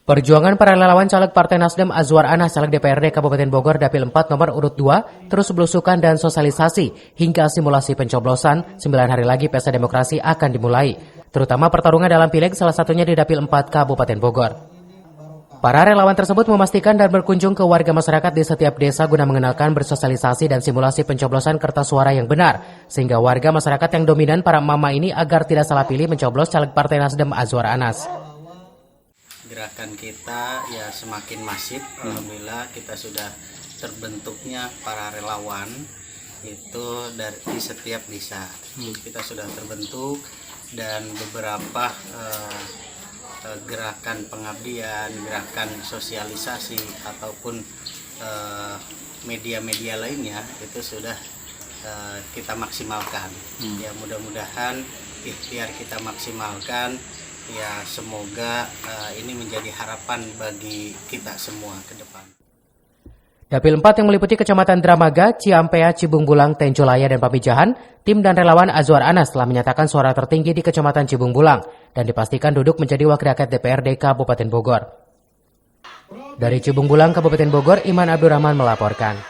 Perjuangan para relawan caleg Partai Nasdem Azwar Anas caleg DPRD Kabupaten Bogor Dapil 4 nomor urut 2 terus belusukan dan sosialisasi hingga simulasi pencoblosan 9 hari lagi pesta demokrasi akan dimulai, terutama pertarungan dalam pileg salah satunya di Dapil 4 Kabupaten Bogor. Para relawan tersebut memastikan dan berkunjung ke warga masyarakat di setiap desa guna mengenalkan bersosialisasi dan simulasi pencoblosan kertas suara yang benar, sehingga warga masyarakat yang dominan para mama ini agar tidak salah pilih mencoblos caleg Partai Nasdem Azwar Anas. Gerakan kita ya semakin masif, alhamdulillah kita sudah terbentuknya para relawan itu di setiap desa. Kita sudah terbentuk dan beberapa gerakan pengabdian, gerakan sosialisasi ataupun media-media lainnya itu sudah kita maksimalkan. Ya mudah-mudahan ikhtiar kita maksimalkan. Ya semoga ini menjadi harapan bagi kita semua ke depan. Dapil 4 yang meliputi Kecamatan Dramaga, Ciampea, Cibung Bulang, Tenjolaya, dan Pamijahan, tim dan relawan Azwar Anas telah menyatakan suara tertinggi di Kecamatan Cibung Bulang dan dipastikan duduk menjadi wakil rakyat DPRD Kabupaten Bogor. Dari Cibung Bulang, Kabupaten Bogor, Iman Abdurrahman melaporkan.